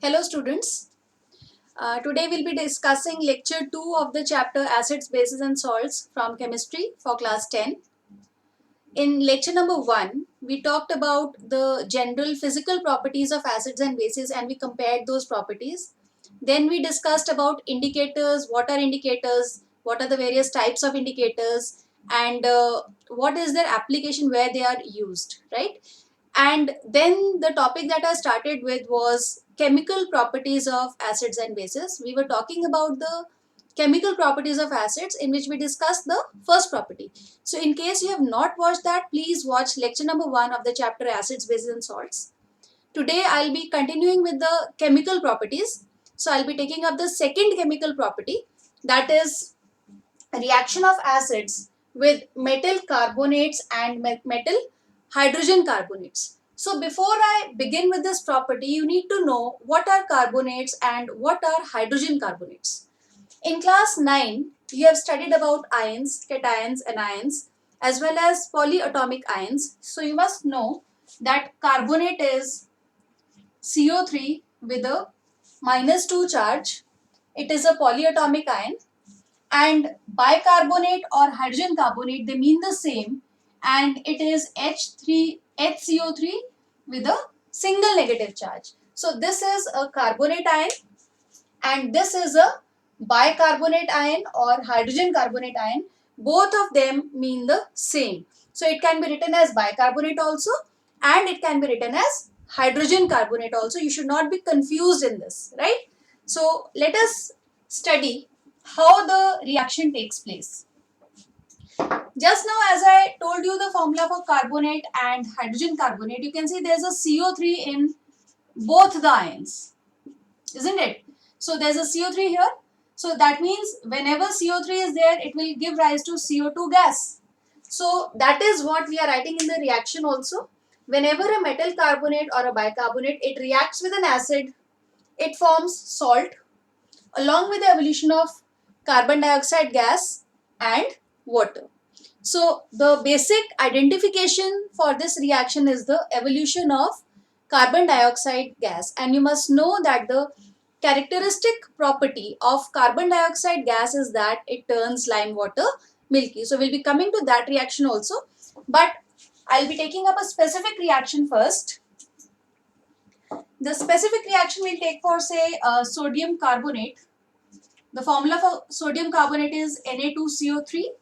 Hello students, today we'll be discussing lecture 2 of the chapter Acids, Bases and Salts from Chemistry for class 10. In lecture number 1, we talked about the general physical properties of acids and bases and we compared those properties. Then we discussed about indicators, what are indicators, what are the various types of indicators, and what is their application, where they are used, right? And then the topic that I started with was chemical properties of acids and bases. We were talking about the chemical properties of acids, in which we discussed the first property. So in case you have not watched that, please watch lecture number 1 of the chapter Acids, Bases and Salts. Today I'll be continuing with the chemical properties. So I'll be taking up the second chemical property, that is reaction of acids with metal carbonates and metal hydrogen carbonates. So before I begin with this property, you need to know what are carbonates and what are hydrogen carbonates. In class 9, you have studied about ions, cations, anions, as well as polyatomic ions. So you must know that carbonate is CO3 with a -2 charge. It is a polyatomic ion, and bicarbonate or hydrogen carbonate, they mean the same, and it is HCO3 with a single negative charge. So this is a carbonate ion and this is a bicarbonate ion or hydrogen carbonate ion. Both of them mean the same. So it can be written as bicarbonate also and it can be written as hydrogen carbonate also. You should not be confused in this, right? So let us study how the reaction takes place. Just now, as I told you the formula for carbonate and hydrogen carbonate, you can see there's a CO3 in both the ions, isn't it? So there's a CO3 here. So that means whenever CO3 is there, it will give rise to CO2 gas. So that is what we are writing in the reaction also. Whenever a metal carbonate or a bicarbonate, it reacts with an acid, it forms salt along with the evolution of carbon dioxide gas and water. So the basic identification for this reaction is the evolution of carbon dioxide gas, and you must know that the characteristic property of carbon dioxide gas is that it turns lime water milky. So we'll be coming to that reaction also, but I'll be taking up a specific reaction first. The specific reaction we'll take for, say, sodium carbonate. The formula for sodium carbonate is Na2CO3.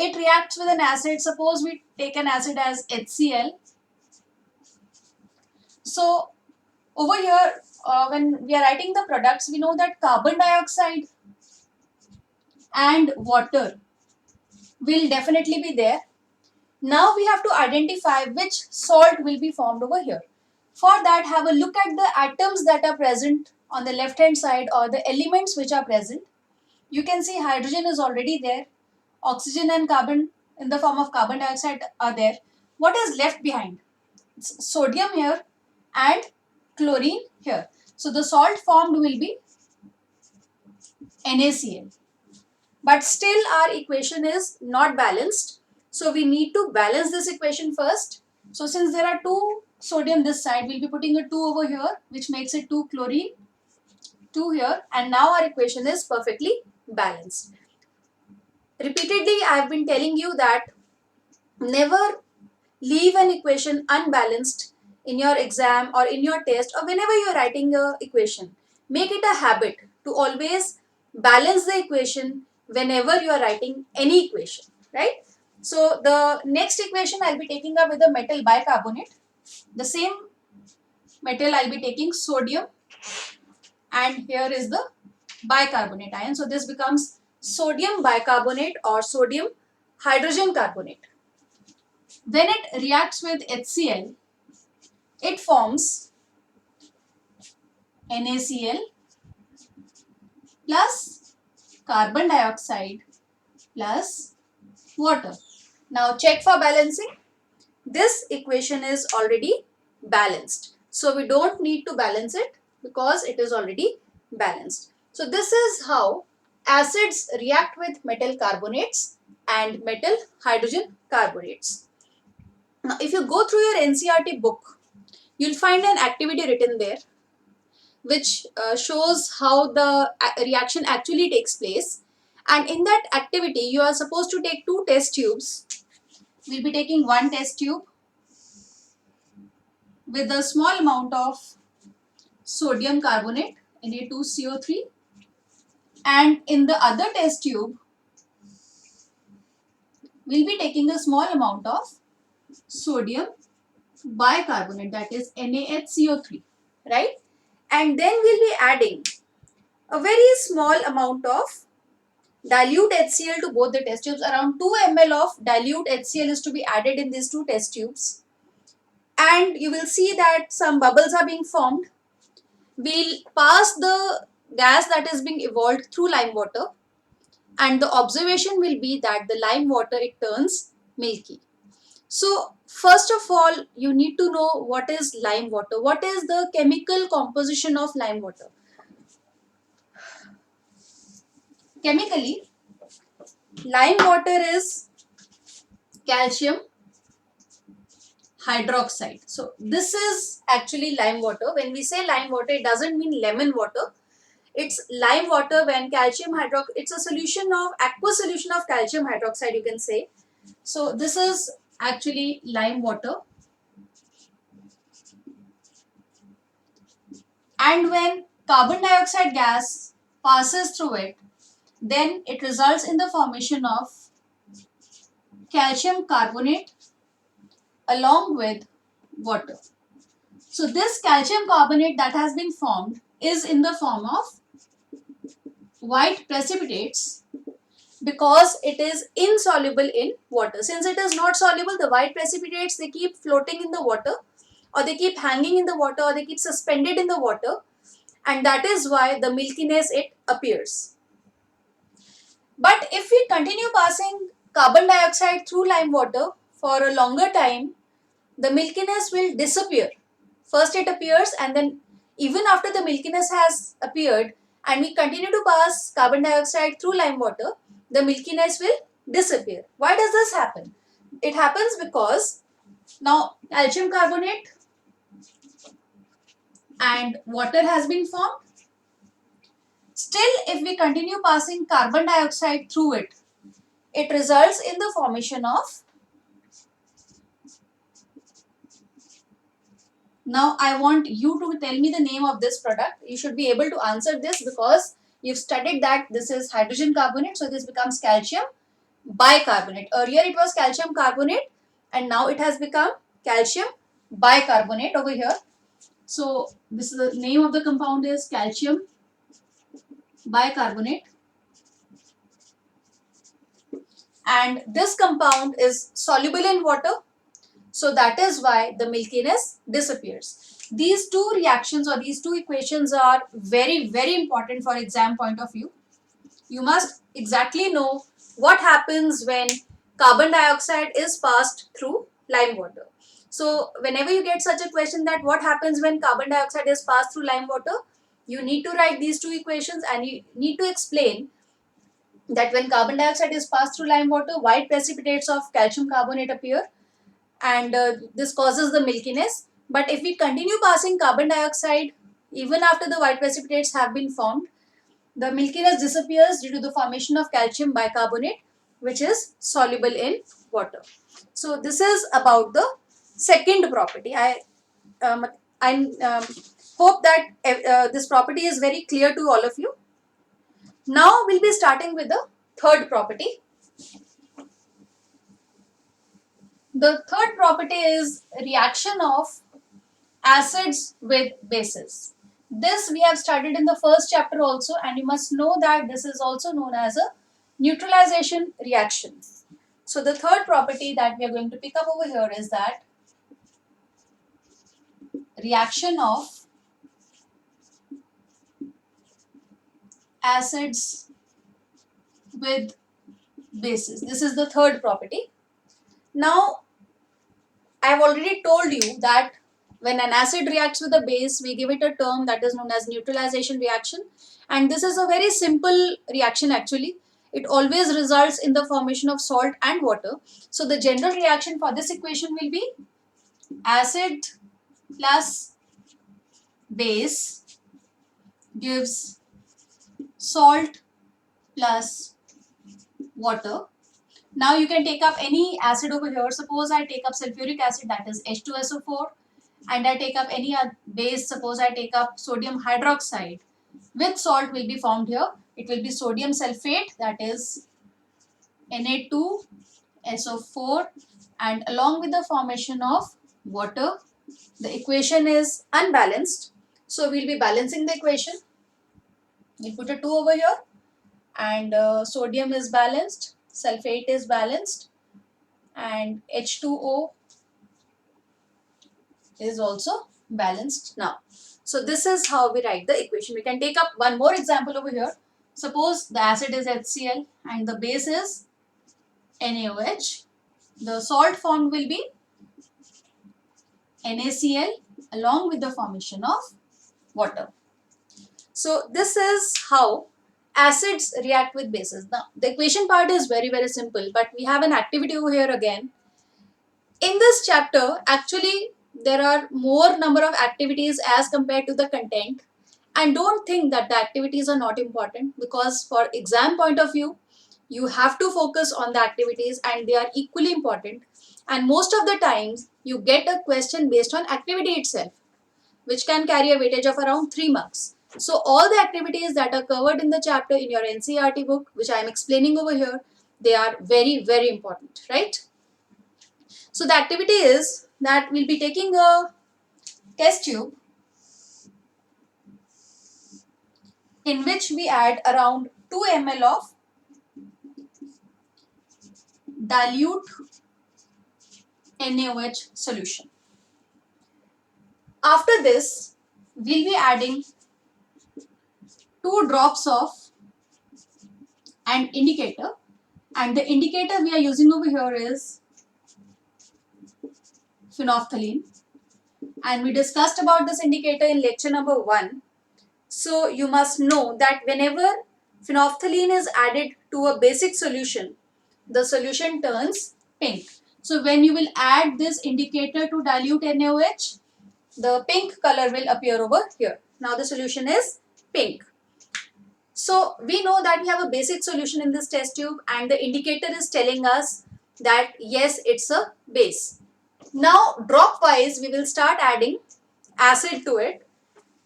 It reacts with an acid. Suppose we take an acid as HCl. So over here, when we are writing the products, we know that carbon dioxide and water will definitely be there. Now we have to identify which salt will be formed over here. For that, have a look at the atoms that are present on the left hand side, or the elements which are present. You can see hydrogen is already there. Oxygen and carbon in the form of carbon dioxide are there. What is left behind? It's sodium here and chlorine here. So the salt formed will be NaCl. But still our equation is not balanced. So we need to balance this equation first. So since there are 2 sodium this side, we'll be putting a 2 over here, which makes it 2 chlorine, 2 here, and now our equation is perfectly balanced. Repeatedly I have been telling you that never leave an equation unbalanced in your exam or in your test or whenever you are writing a equation. Make it a habit to always balance the equation whenever you are writing any equation, right? So the next equation I'll be taking up with the metal bicarbonate. The same metal I'll be taking sodium, and here is the bicarbonate ion. So this becomes sodium bicarbonate or sodium hydrogen carbonate. When it reacts with HCl, it forms NaCl plus carbon dioxide plus water. Now check for balancing. This equation is already balanced. So we don't need to balance it because it is already balanced. So this is how acids react with metal carbonates and metal hydrogen carbonates. Now if you go through your NCERT book, you'll find an activity written there. which shows how the reaction actually takes place. And in that activity, you are supposed to take two test tubes. We'll be taking one test tube with a small amount of sodium carbonate, Na2CO3, and in the other test tube, we'll be taking a small amount of sodium bicarbonate, that is NaHCO3, right? And then we'll be adding a very small amount of dilute HCl to both the test tubes. Around 2 ml of dilute HCl is to be added in these two test tubes. And you will see that some bubbles are being formed. We'll pass the gas that is being evolved through lime water, and the observation will be that the lime water, it turns milky. So first of all, you need to know what is lime water. What is the chemical composition of lime water? Chemically, lime water is calcium hydroxide. So this is actually lime water. When we say lime water, it doesn't mean lemon water. It's lime water when calcium hydroxide, it's a solution of, aqueous solution of calcium hydroxide, you can say. So this is actually lime water. And when carbon dioxide gas passes through it, then it results in the formation of calcium carbonate along with water. So this calcium carbonate that has been formed is in the form of white precipitates because it is insoluble in water. Since it is not soluble, the white precipitates, they keep floating in the water, or they keep hanging in the water, or they keep suspended in the water, and that is why the milkiness, it appears. But if we continue passing carbon dioxide through lime water for a longer time, the milkiness will disappear. First it appears, and then even after the milkiness has appeared and we continue to pass carbon dioxide through lime water, the milkiness will disappear. Why does this happen? It happens because now calcium carbonate and water has been formed. Still, if we continue passing carbon dioxide through it, it results in the formation of, now I want you to tell me the name of this product. You should be able to answer this because you've studied that this is hydrogen carbonate, so this becomes calcium bicarbonate. Earlier it was calcium carbonate and now it has become calcium bicarbonate over here. So this is the name of the compound is calcium bicarbonate, and this compound is soluble in water. So that is why the milkiness disappears. These two reactions or these two equations are very, very important for exam point of view. You must exactly know what happens when carbon dioxide is passed through lime water. So whenever you get such a question that what happens when carbon dioxide is passed through lime water, you need to write these two equations and you need to explain that when carbon dioxide is passed through lime water, white precipitates of calcium carbonate appear, and this causes the milkiness. But if we continue passing carbon dioxide even after the white precipitates have been formed, the milkiness disappears due to the formation of calcium bicarbonate, which is soluble in water. So this is about the second property. Um, I hope that this property is very clear to all of you. Now we'll be starting with the third property. The third property is reaction of acids with bases. This we have studied in the first chapter also, and you must know that this is also known as a neutralization reaction. So the third property that we are going to pick up over here is that reaction of acids with bases. This is the third property. Now, I have already told you that when an acid reacts with a base, we give it a term that is known as neutralization reaction. And this is a very simple reaction actually. It always results in the formation of salt and water. So the general reaction for this equation will be acid plus base gives salt plus water. Now you can take up any acid over here. Suppose I take up sulfuric acid, that is H2SO4, and I take up any base. Suppose I take up sodium hydroxide. With salt will be formed here. It will be sodium sulfate, that is Na2SO4, and along with the formation of water, the equation is unbalanced. So we'll be balancing the equation. We'll put a 2 over here, and sodium is balanced, sulfate is balanced, and H2O is also balanced now. So this is how we write the equation. We can take up one more example over here. Suppose the acid is HCl and the base is NaOH. The salt formed will be NaCl along with the formation of water. So this is how acids react with bases. Now the equation part is very simple, but we have an activity over here again. In this chapter, actually there are more number of activities as compared to the content, and don't think that the activities are not important, because for exam point of view you have to focus on the activities and they are equally important, and most of the times you get a question based on activity itself, which can carry a weightage of around 3 marks. So all the activities that are covered in the chapter in your NCERT book, which I am explaining over here, they are very important, right? So the activity is that we'll be taking a test tube in which we add around 2 ml of dilute NaOH solution. After this, we'll be adding 2 drops of an indicator, and the indicator we are using over here is phenolphthalein, and we discussed about this indicator in lecture number 1. So you must know that whenever phenolphthalein is added to a basic solution, the solution turns pink. So when you will add this indicator to dilute NaOH, the pink color will appear over here. Now the solution is pink. So we know that we have a basic solution in this test tube, and the indicator is telling us that yes, it's a base. Now drop wise we will start adding acid to it,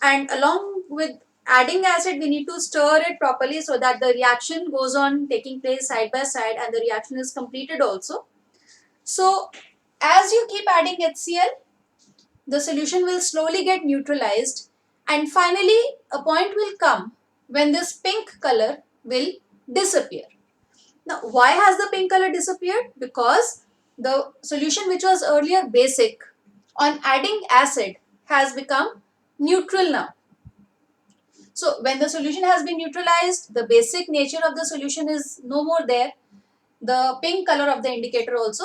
and along with adding acid we need to stir it properly so that the reaction goes on taking place side by side and the reaction is completed also. So as you keep adding HCl, the solution will slowly get neutralized, and finally a point will come when this pink color will disappear. Now why has the pink color disappeared? Because the solution which was earlier basic, on adding acid has become neutral now. So when the solution has been neutralized, the basic nature of the solution is no more there. The pink color of the indicator also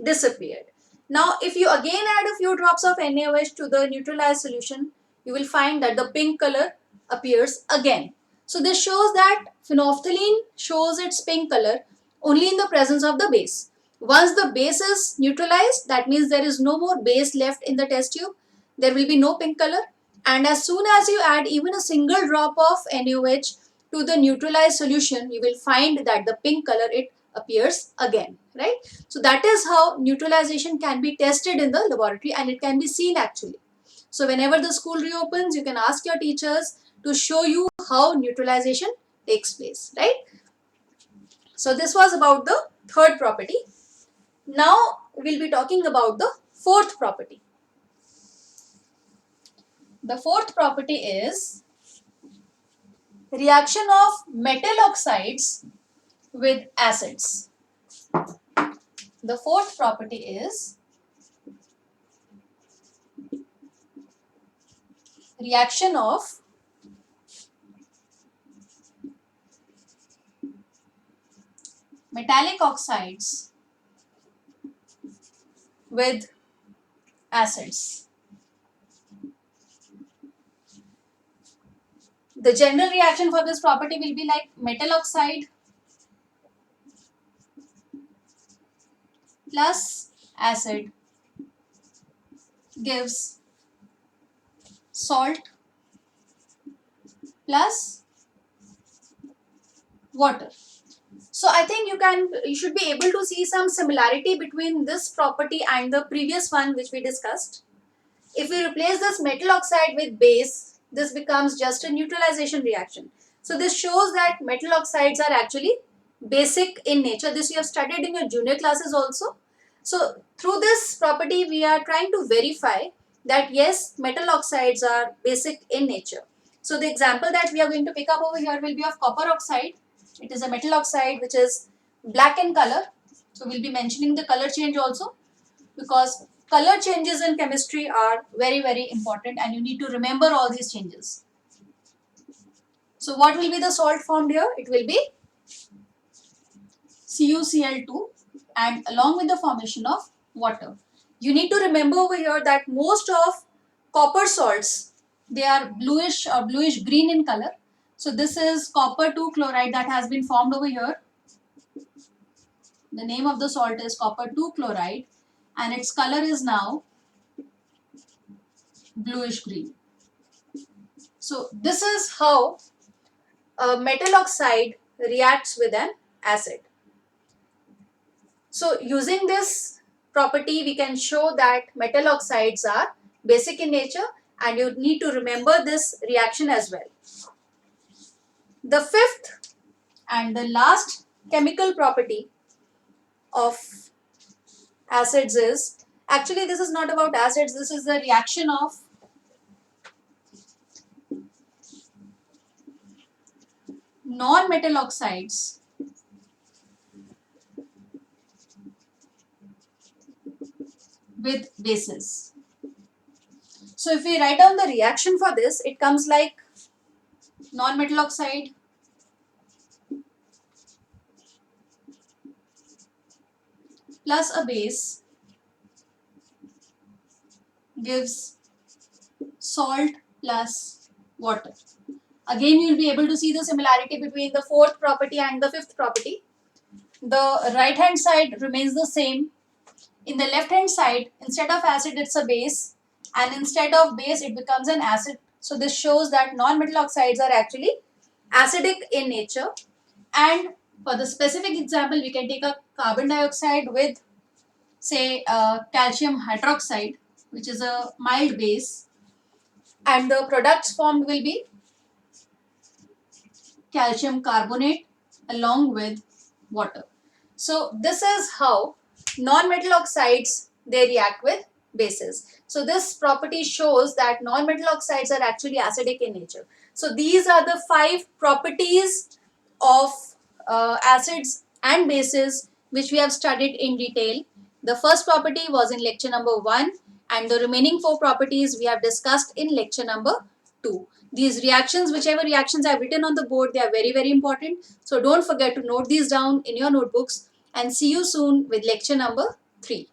disappeared. Now if you again add a few drops of NaOH to the neutralized solution, you will find that the pink color appears again. So this shows that phenolphthalein shows its pink color only in the presence of the base. Once the base is neutralized, that means there is no more base left in the test tube. There will be no pink color. And as soon as you add even a single drop of NaOH to the neutralized solution, you will find that the pink color, it appears again, right? So that is how neutralization can be tested in the laboratory, and it can be seen actually. So whenever the school reopens, you can ask your teachers to show you how neutralization takes place, right? So this was about the third property. Now we'll be talking about the fourth property. The fourth property is reaction of metal oxides with acids. The fourth property is reaction of metallic oxides with acids. The general reaction for this property will be like metal oxide plus acid gives salt plus water. So I think you should be able to see some similarity between this property and the previous one which we discussed. If we replace this metal oxide with base, this becomes just a neutralization reaction. So this shows that metal oxides are actually basic in nature. This you have studied in your junior classes also. So through this property we are trying to verify that yes, metal oxides are basic in nature. So the example that we are going to pick up over here will be of copper oxide. It is a metal oxide which is black in color. So we'll be mentioning the color change also, because color changes in chemistry are very important and you need to remember all these changes. So what will be the salt formed here? It will be CuCl2 and along with the formation of water. You need to remember over here that most of copper salts, they are bluish or bluish green in color. So this is copper 2 chloride that has been formed over here. The name of the salt is copper 2 chloride and its color is now bluish green. So this is how a metal oxide reacts with an acid. So using this property we can show that metal oxides are basic in nature and you need to remember this reaction as well. The fifth and the last chemical property of acids is, actually this is not about acids, this is the reaction of non-metal oxides with bases. So if we write down the reaction for this, it comes like non-metal oxide plus a base gives salt plus water. Again, you will be able to see the similarity between the fourth property and the fifth property. The right hand side remains the same. In the left hand side, instead of acid, it's a base, and instead of base, it becomes an acid. So this shows that non-metal oxides are actually acidic in nature. And for the specific example, we can take a carbon dioxide with, say, calcium hydroxide, which is a mild base, and the products formed will be calcium carbonate along with water. So this is how non-metal oxides, they react with bases. So this property shows that non-metal oxides are actually acidic in nature. So these are the 5 properties of acids and bases which we have studied in detail. The first property was in lecture number 1 and the remaining 4 properties we have discussed in lecture number 2. These reactions, whichever reactions I have written on the board, they are very important. So don't forget to note these down in your notebooks and see you soon with lecture number 3.